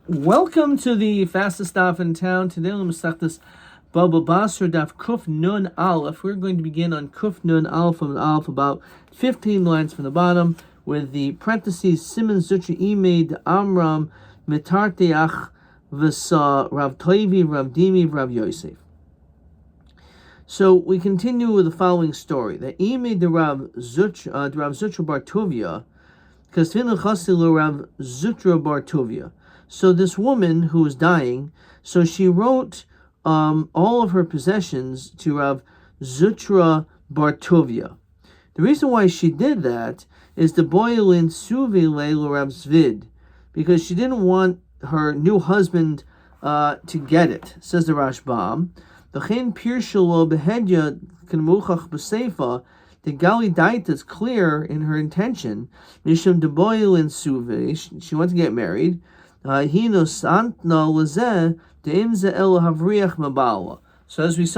Welcome to the fastest daf in town. Today we'll start this Bava Batra daf Kuf Nun Aleph. We're going to begin on Kuf Nun Aleph from Aleph, about 15 lines from the bottom, with the parentheses Siman Zutra Imed Amram Mitarteach V'sa Rav Toivi Rav Dimi Rav Yosef. So we continue with the following story. The Imed the Rav Zutra Bar Tuvia, Kasvinu Chasilu Rav Zutra Bar Tuvia. So this woman who was dying, so she wrote all of her possessions to Rav Zutra Bar Tuvia. The reason why she did that is the boilin suvi leil Rav Zvid, because she didn't want her new husband to get it. Says the Rashbam, the chen pirshalo behedya k'nemuchach b'seifa. The Gali Daita is clear in her intention. Mishum de boilin suvi. She wanted to get married. So as we saw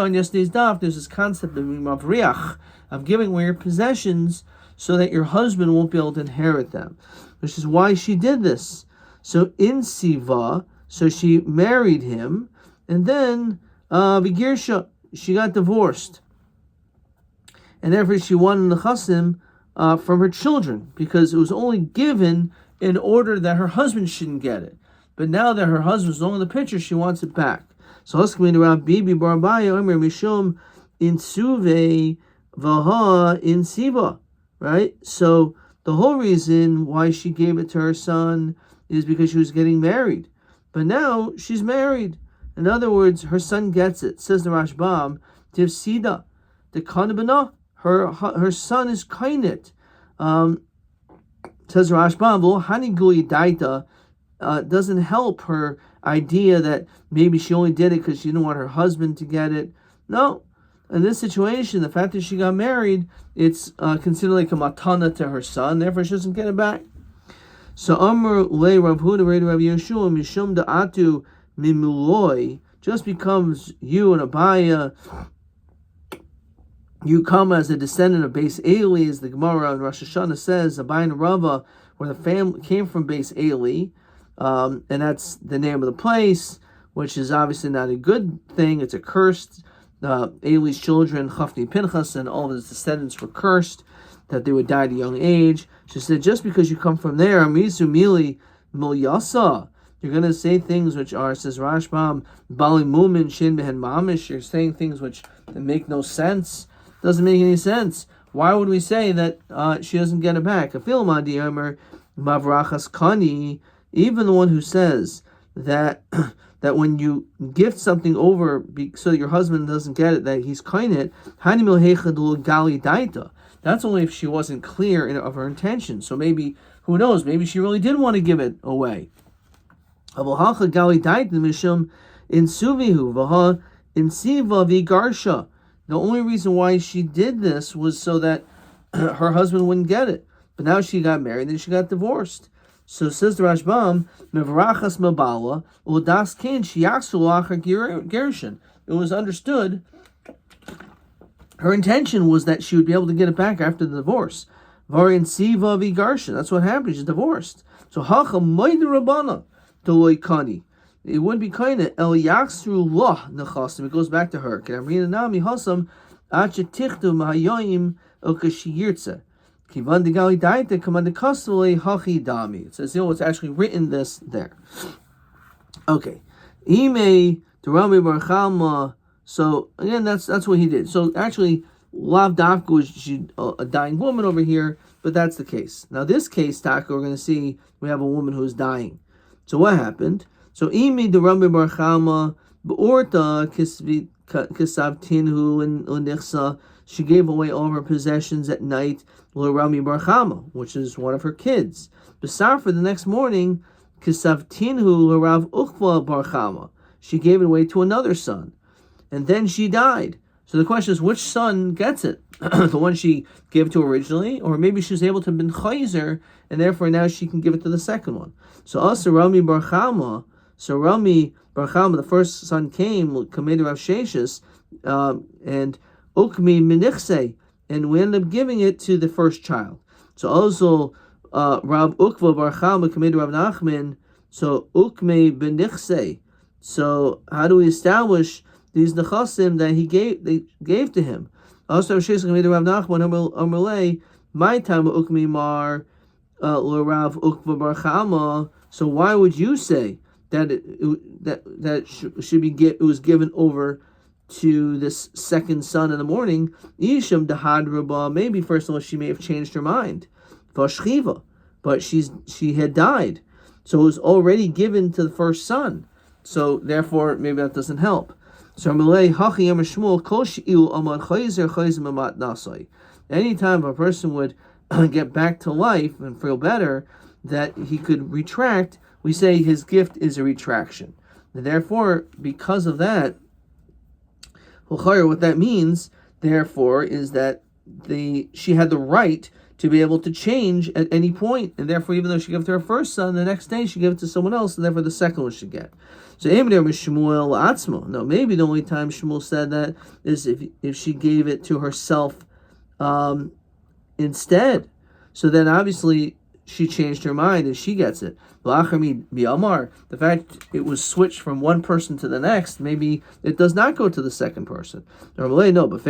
in yesterday's daf, there's this concept of mavriach, of giving away your possessions so that your husband won't be able to inherit them, which is why she did this. So in Siva, so she married him, and then Vigirsha, she got divorced, and therefore she wanted the chasim from her children, because it was only given in order that her husband shouldn't get it. But now that her husband's no in the picture, she wants it back. So let's come around Bibi Barbaya Omer Mishum in Suve Vaha in Siva. Right? So the whole reason why she gave it to her son is because she was getting married. But now she's married. In other words, her son gets it. Says the Rashbam, Tiv Sida, the Kanabana, her son is kainet. Says Rashbam, Haniguli Daita doesn't help her idea that maybe she only did it because she didn't want her husband to get it. No. In this situation, the fact that she got married, it's considered like a matana to her son, therefore she doesn't get it back. So Amr Le Rav Huda Rav Yeshua Mishum Da'atu Mimuloi, just becomes you and Abaya, you come as a descendant of Beis Eli, as the Gemara in Rosh Hashanah says, Abaya and Rava, where the family came from Beis Eli, and that's the name of the place, which is obviously not a good thing. It's a cursed. Eli's children, Chafni Pinchas, and all of his descendants were cursed, that they would die at a young age. She said, just because you come from there, Misu Mili Milyasa, you're going to say things which are, says Rashbam, Bali Mumin Shin Behen Mamish, you're saying things which make no sense. Doesn't make any sense. Why would we say that she doesn't get it back? Mavrachas Kani, even the one who says that that when you gift something over so that your husband doesn't get it, that he's kainet, gali daita. That's only if she wasn't clear of her intention. So maybe, who knows, maybe she really did want to give it away. Gali daita mishum in suvihu vaha in siva vigarsha. The only reason why she did this was so that her husband wouldn't get it. But now she got married, then she got divorced. So says the Rashbam, Mevrachas Mabala, Udas Kin, Shiaksu Lachar Gershon. It was understood, her intention was that she would be able to get it back after the divorce. Varian Siva Vigarshan, that's what happened, she's divorced. So Hacha Maid Rabana, Deloy Kani. It wouldn't be kind of El Yaksru Lah Nechasim. It goes back to her. It says, it's actually written this there. Okay. So again, that's what he did. So actually, Lav Dafka was a dying woman over here, but that's the case. Now this case, Taka, we're going to see we have a woman who's dying. So what happened? So Imi the Rabbi Bar Chama Beorta Kisavtinhu and Unichsa, she gave away all of her possessions at night, Rabbi Bar Chama, which is one of her kids. Besar for the next morning, Kisavtinhu Rav Uchva Bar Chama, she gave it away to another son. And then she died. So the question is, which son gets it? The one she gave it to originally, or maybe she was able to bin chayzer, and therefore now she can give it to the second one. So also Rami Bar Chama, the first son came, committed Rav Sheshis, and Ukmi Minichse, and we ended up giving it to the first child. So also Rav Ukva Bar Chama committed Rav Nachman, So ukme benichse. So how do we establish these nechasim that they gave to him? Also, Rav Nachman Amalei, my time ukme mar l'Rav ukva bar Chama. So why would you say that it was given over to this second son in the morning? Isham dahad rabba. Maybe first of all she may have changed her mind. Vashchiva, but she had died, so it was already given to the first son. So therefore, maybe that doesn't help. So anytime a person would get back to life and feel better, that he could retract, we say his gift is a retraction. And therefore, because of that, what that means, therefore, is that she had the right to be able to change at any point, and therefore, even though she gave it to her first son, the next day she gave it to someone else, and therefore the second one should get. So no, maybe the only time Shmuel said that is if she gave it to herself instead. So then obviously she changed her mind and she gets it. The fact it was switched from one person to the next, maybe it does not go to the second person. No, but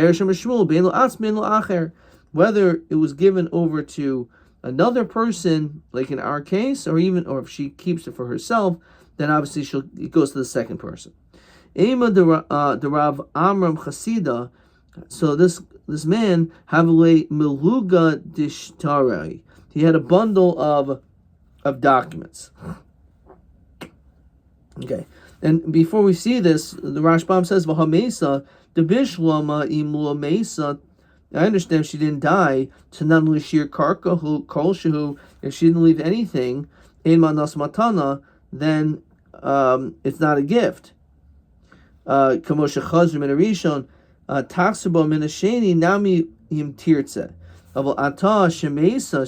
whether it was given over to another person, like in our case, or if she keeps it for herself, then obviously it goes to the second person. Ema the Rav Amram Chasida. So this man havale meluga dishtarai. He had a bundle of documents. Okay, and before we see this, the Rashbam says v'hamesa the bishlama imlu mesa. I understand she didn't die. Tanan lishir karka hu kol shehu. If she didn't leave anything, ein manas matana, then it's not a gift. Kamosha chazr min arishon taxabo min asheni nami im tirtze. Aval ata shemesa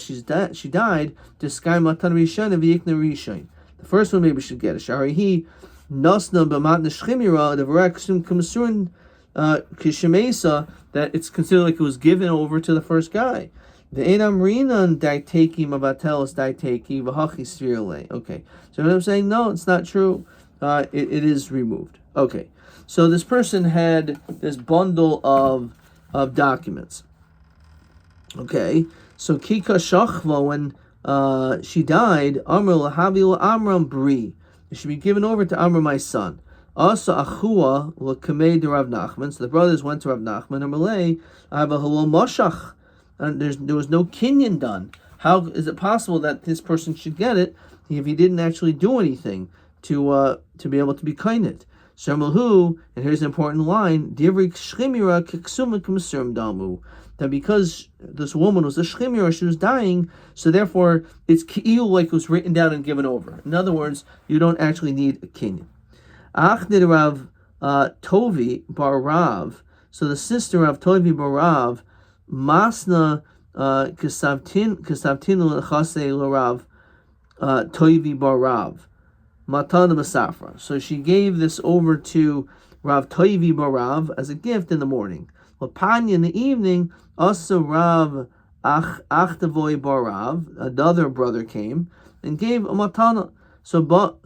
she died. Diskai matan rishon v'yikna rishon. The first one maybe should get it. Sharihi nasna b'mat neshchimira the v'raksum kamsurin kishemesa. That it's considered like it was given over to the first guy. The enam rinan daiteki mavatelis daiteki v'hachi svirle. Okay, so what I'm saying, no, it's not true. It is removed. Okay, so this person had this bundle of documents. Okay, so kika shachva, when she died, amr lahavi amram bri. It should be given over to Amram, my son. Asa achua l'kamei de Rav Nachman. So the brothers went to Rav Nachman and Malay abahalo mashach, and there was no kinyan done. How is it possible that this person should get it if he didn't actually do anything to be able to be kainit? Shermahu, and here's an important line: Divrik shchimira kiksuma kumsurim damu. That because this woman was a shchimira, she was dying, so therefore it's ki'il like it was written down and given over. In other words, you don't actually need a kinyan. Ach did Rav Tovi bar Rav. So the sister of Tovi bar Rav, Masna Kasavtinu Chase Rav Tovi bar Rav, Matana Masafra. So she gave this over to Rav Tovi bar Rav as a gift in the morning. Lapanya in the evening, also Rav Achtavoy bar Rav, another brother came and gave a matana. So for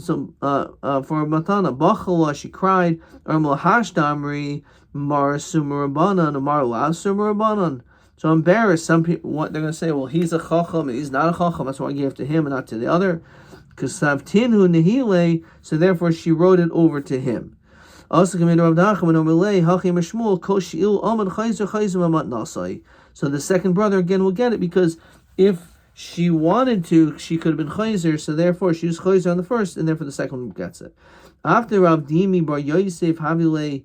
matana, bachala she cried, hashdamri mar sumarabanan mar la sumarabanan. So embarrassed. Some people, what they're going to say, well, he's a chacham, he's not a chacham. That's why I gave to him and not to the other. Kasavtinhu nehile. So therefore, she wrote it over to him. Also, so the second brother again will get it, because if she wanted to, she could have been chayzer, so therefore she was chayzer on the first, and therefore the second one gets it. After Rav Dimi bar Yosef havile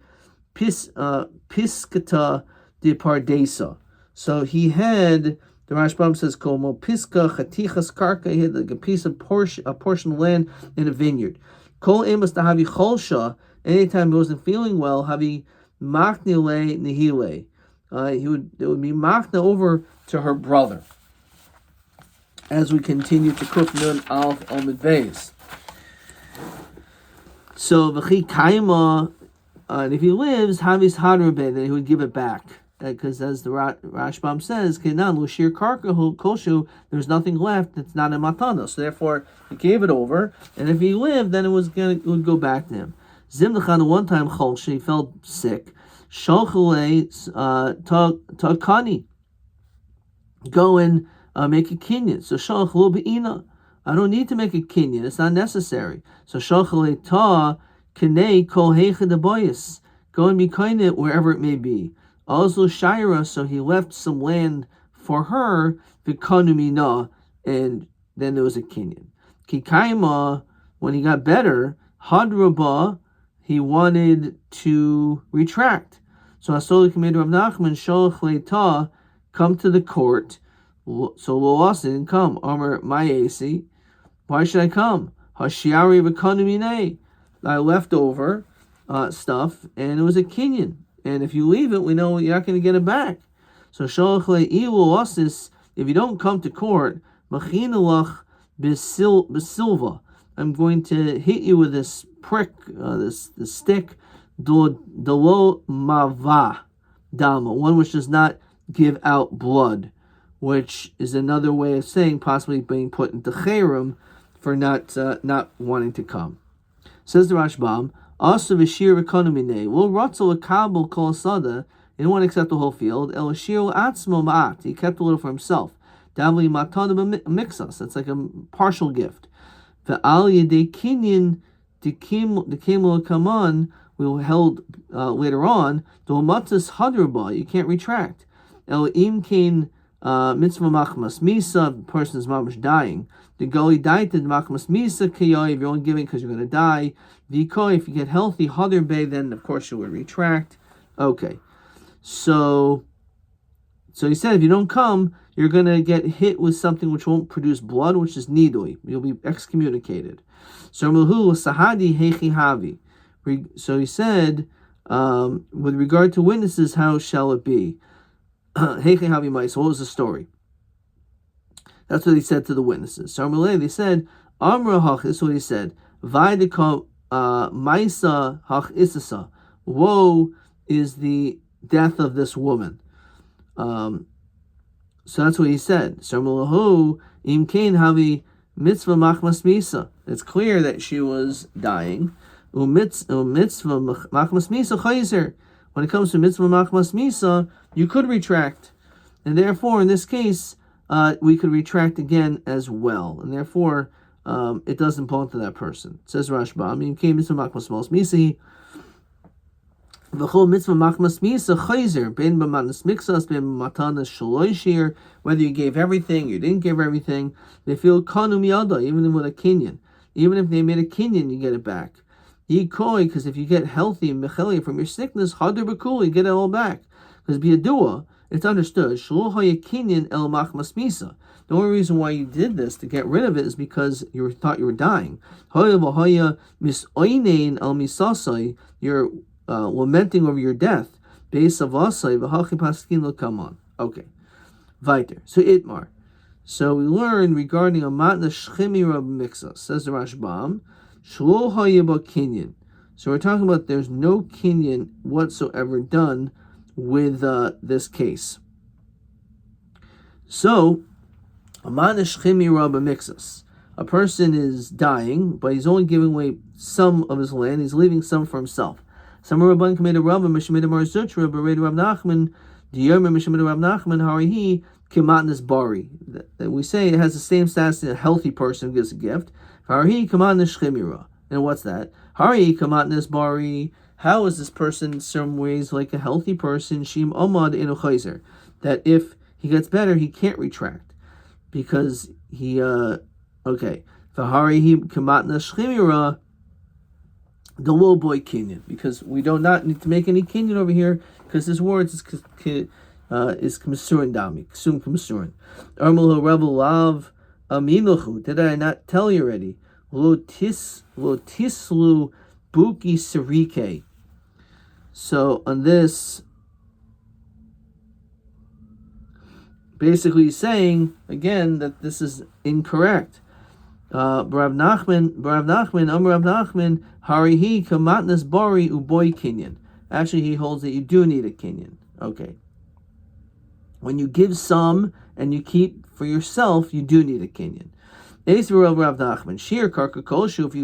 piskata de pardesa. So he had, the Rashbam says, komo piska chatichas karka, he had like a portion of land in a vineyard. Kol emas havi cholsha, anytime he wasn't feeling well, havi machnile nihile. It would be machna over to her brother. As we continue to cook nun alf omid beis. So v'chi kaima, and if he lives, havis hadrabe, then he would give it back. because as the Rashbam says, Kenan Lushir Karka Koshu, there's nothing left. It's not a matana. So therefore, he gave it over, and if he lived, then it would go back to him. Zimdachan one time Cholshi felt sick. Shalchule Takani. Go and make a kinyan. So Shalchulu Be'ina. I don't need to make a kinyan. It's not necessary. So Shalchule Ta Kanei Kol Heicha Deboyas. Go and be kind it wherever it may be. Also Shira, so he left some land for her, Vikanumina, and then there was a kinyan. Kikaima, when he got better, Hadraba, he wanted to retract. So Asoli committed Rav Nachman, Sholach Leita, come to the court. So Loas didn't come. Amar Mayesi, why should I come? Hashiari Vikanumine, I left over stuff, and it was a kinyan. And if you leave it, we know you're not going to get it back. So Sholach Le'ilu, if you don't come to court, Machinalach Besilva, I'm going to hit you with this prick, this stick, Delo Mava Dama, one which does not give out blood, which is another way of saying possibly being put into Cherem for not wanting to come. Says the Rashbam, also v'shir v'konomine, will rotzel v'kabel kol sada, he didn't want to accept the whole field, el shir atzmo ma'at, he kept a little for himself. Davli matana b'mixas, that's like a partial gift. Ve'al yedei kinyan dekim come on, we will held later on, dolmatzis hadraba, you can't retract. El im kain mitzvah machmas misa, the person is mamash dying. The goli dieted machmas misa kiyoy, if you're only giving because you're going to die. V'koy, if you get healthy, hadr bay, then of course you would retract. Okay, so he said if you don't come, you're going to get hit with something which won't produce blood, which is nidui. You'll be excommunicated. So milhu sahadi hechi havi. So he said, with regard to witnesses, how shall it be? Hechi havi ma'is. What was the story? That's what he said to the witnesses. So they said, Amra hach, this is what he said. Vaidika ma'isa hach isasa. Woe is the death of this woman. So that's what he said. So im kain havi mitzvah machmas misa. It's clear that she was dying. Mitzvah machmas misa chayzer. When it comes to mitzvah machmas misa, you could retract, and therefore in this case we could retract again as well, and therefore it doesn't belong to that person. It says Rashbam, im kain mitzvah machmas misa. V'chol mitzvah machmas misa chayzer ben b'matnas mixas ben b'matanas shaloishir. Whether you gave everything, you didn't give everything, they feel kanu miyada, even with a kinyan. Even if they made a kinyan, you get it back. Yikoi, because if you get healthy and mecheli from your sickness, hadr b'kul, you get it all back. Because b'yadua, it's understood. Shlo haya kinyan el machmas misa. The only reason why you did this to get rid of it is because you thought you were dying. Haya v'haya misoinein el misasai. You're lamenting over your death. Beis avasai v'hachi paskin will come on. Okay. Weiter. So Itmar. So we learn regarding a matna shchimi rab mixas. Says the Rashbam, shlo hayaba kinyan. So we're talking about there's no kinyan whatsoever done with this case. So a matna shchimi rab mixas. A person is dying, but he's only giving away some of his land. He's leaving some for himself. Some Rabban committed Rabbi, Mishmid Mar Zutra, Bered Rab Nachman, Diyomer Mishmid Rab Nachman, Harihi, Kimatnas Bari. That we say it has the same status as a healthy person who gives a gift. Harihi Kimatnas Shchimira. And what's that? Harihi Kimatnas Bari. How is this person in some ways like a healthy person? Shim Omad in Chayzer. That if he gets better, he can't retract. Because he, okay. Harihi Kimatnas Shchimira. The low boy kinyan, because we do not need to make any kinyan over here, because his words is k'masurin dami, ksum k'masurin. Armul rebel lav aminuchu. Did I not tell you already? Lo tislu buki serike. So on this, basically saying again that this is incorrect. Rav Nachman, Rav Nachman, Harihi kamatnas bari uboy kinyan. Actually, he holds that you do need a kinyan. Okay. When you give some and you keep for yourself, you do need a kinyan. If you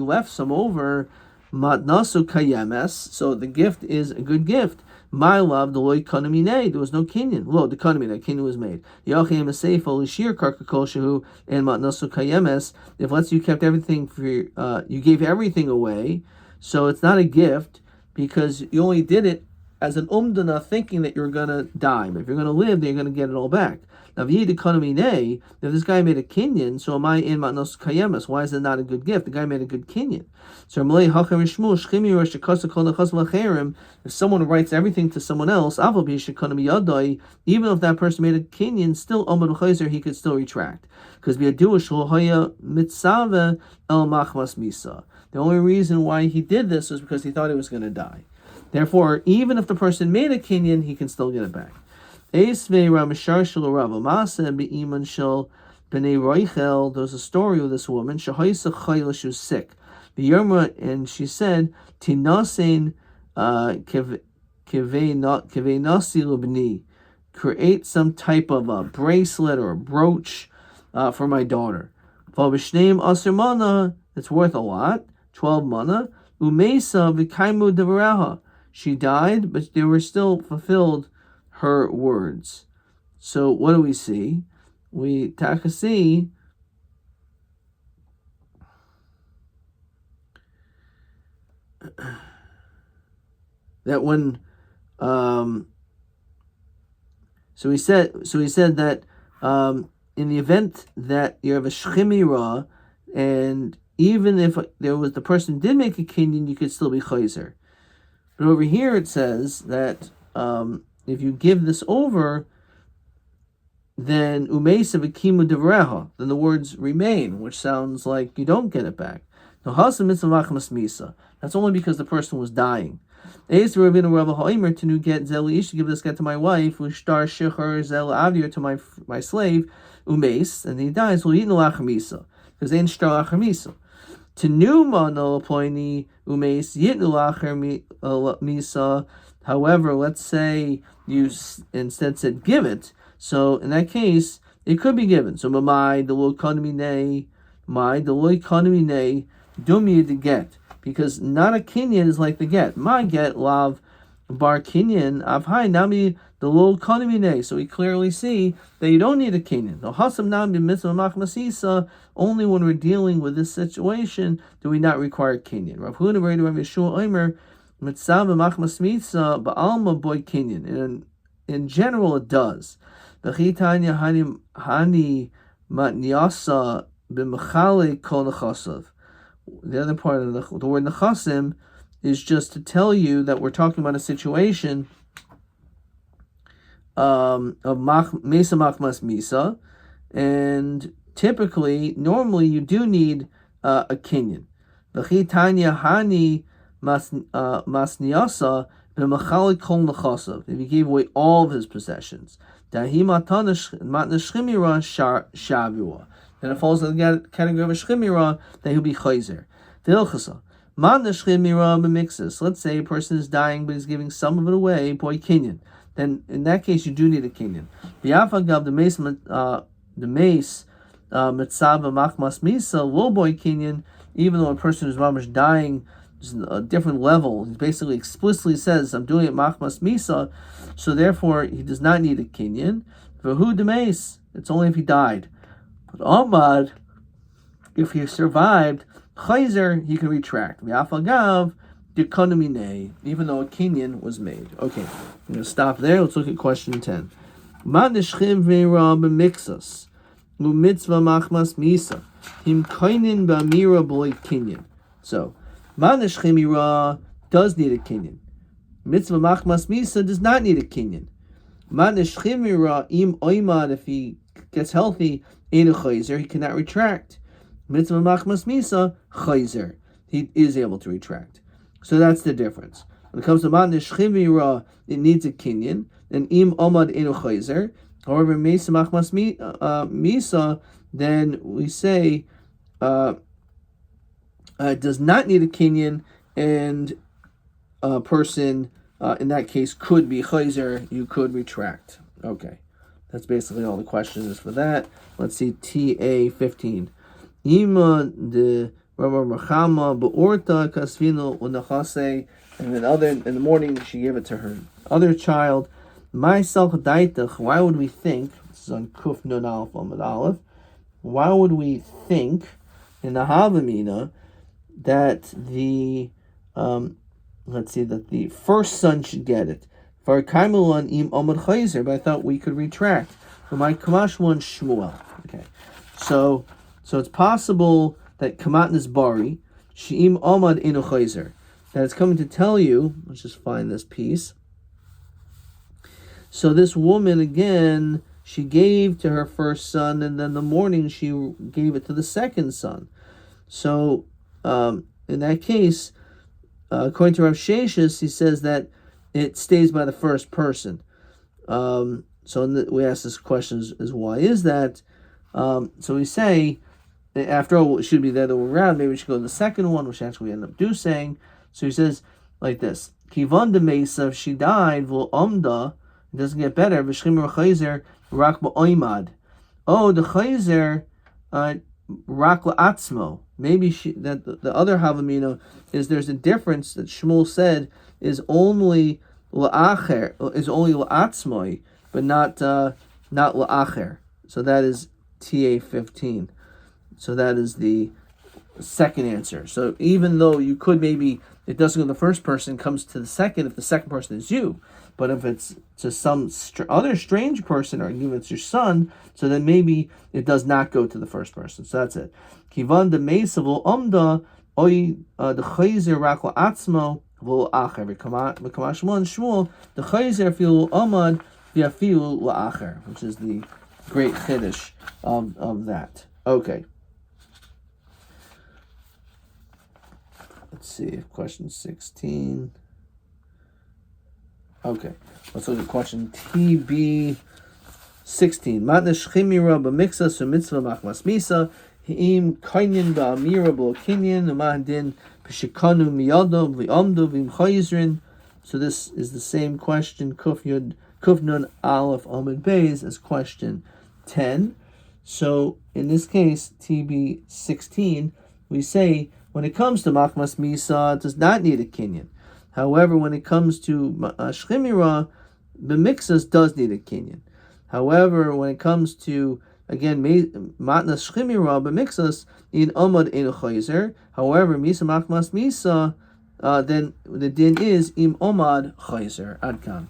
left some over, matnasu kayemes, so the gift is a good gift. My love, the loy kanamine, there was no kinyan. Lo, the kanamine, kinyan was made. Yachim aseifa lishir karkakoshu and matnasu kayemes. If let's say you kept everything for you gave everything away, so it's not a gift because you only did it as an umdana, thinking that you're gonna die. But if you're gonna live, then you're gonna get it all back. Now, if this guy made a kinyan, so am I in matnos kayemes? Why is it not a good gift? The guy made a good kinyan. So if someone writes everything to someone else, even if that person made a kinyan, still he could still retract. Because the only reason why he did this was because he thought he was going to die. Therefore, even if the person made a kinyan, he can still get it back. There's a story of this woman. She was sick. And she said, create some type of a bracelet or a brooch for my daughter. It's worth a lot, 12 mana. She died, but they were still fulfilled her words. So what do we see? We see that when so he said that in the event that you have a shchimira, and even if there was the person did make a kinyan, you could still be chayzer. But over here it says that if you give this over, then umeisa v'kimu devreha, then the words remain, which sounds like you don't get it back. That's only because the person was dying. To give this get to my wife, to my slave, umeis, and he dies, because they instruct achamisa. Tenuma no poini umeis yitnu lacher misa. However, let's say you instead said give it. So in that case, it could be given. So my the lo economy nay, dumi the get, because not a kinyan is like the get. My get lav bar kinyan avhai nami the lo economy nay. So we clearly see that you don't need a kinyan. The hasam nami mitzvah machmasisa. Only when we're dealing with this situation do we not require kinyan. Rav Huna Rav Yeshua Omer mitzvah machmas mitzvah ba'alma boy kinyan. And in general, it does. The chitanya hani matniasa b'mechale kol nechasav. The other part of the word nechasim is just to tell you that we're talking about a situation of mesa machmas misa, and typically, normally, you do need a kinyan. The chitanya hani masniasa b'mechale kol nechasav. If he gave away all of his possessions. Then it falls in the category of a shchimira, that he'll be chayzer. Let's say a person is dying, but he's giving some of it away, boy kinyan. Then in that case, you do need a kinyan. The mace mitzvah machmas misa low boy kinyan. Even though a person who's mamash dying is a different level, he basically explicitly says, "I'm doing it machmas misa," so therefore he does not need a kinyan. For who demace? It's only if he died. But Ahmad, if he survived, chayzer, he can retract. V'afagav dekonomine, even though a kinyan was made. Okay, I'm going to stop there. Let's look at question 10. Ma nishchim ve'ra b'mixas lu mitzvah machmas misa him koinin b'amira boy kinyan. So, ma nishchim ira does need a kinyan. Mitzvah machmas misa does not need a kinyan. Ma nishchim ira im oimad, if he gets healthy, in a chayzer, he cannot retract. Mitzvah machmas misa, chayzer, he is able to retract. So that's the difference. When it comes to man nishchim, it needs a kinyan, and im omad in a chayzer. However, mesa machmas misa, then we say it does not need a kinyan, and a person in that case could be chayzer, you could retract. Okay. That's basically all the questions is for that. Let's see, TA 15. Ima de Rabbi Machama beorta kasvino unachase, and in the morning she gave it to her other child. My self daitach. Why would we think? This is on Kuf Nun Aleph Amud Aleph. Why would we think in the Havamina that the that the first son should get it? For Kaimulan im Amud Chayzer, but I thought we could retract. For my Kamash one Shmuel. Okay, so it's possible that Kamat Nisbari Sheim Amad Inu Chayzer. That it's coming to tell you. Let's just find this piece. So this woman again, she gave to her first son, and then the morning she gave it to the second son. So in that case, according to Rav Sheshis, he says that it stays by the first person. So we ask this question is why is that? So we say, after all, it should be the other way around. Maybe we should go to the second one, which actually we end up saying. So he says like this: Kivan de Mesa, if she died, v'lo omda. It doesn't get better. V'shchimur chayzer rak ba'oimad. Oh, the chayzer rak la'atzmo. Maybe that the other havamina is there's a difference that Shmuel said is only la'acher, is only la'atzmoi, but not la'acher. So that is TA 15. So that is the second answer. So even though you could maybe it doesn't go to the first person, comes to the second if the second person is you. But if it's to some other strange person, or even it's your son, so then maybe it does not go to the first person. So that's it. Kivan de meisavul omda oy the chayzer rak la'atzmo v'lo acher. V'kamash mon Shmuel the chayzer filu amad v'afilu la'acher, which is the great chiddush of that. Okay. Let's see, question 16. Okay, let's look at question TB 16. Matna shchimira b'miksa su mitzvah machmas misa hi'im kainyin ba'amira b'lo kinyin u'mahdin b'shikanu miyado v'omdu v'im chayizrin. So this is the same question, Kuf Nun Aleph Amud Beis, as question 10. So in this case, TB 16, we say when it comes to machmas misa, it does not need a kinyin. However, when it comes to shchimira, the mixas does need a kinyan. However, when it comes to, again, matna shchimira, the mixas in amad in chayzer. However, misa machmas misa, then the din is im amad chayzer. Adkan.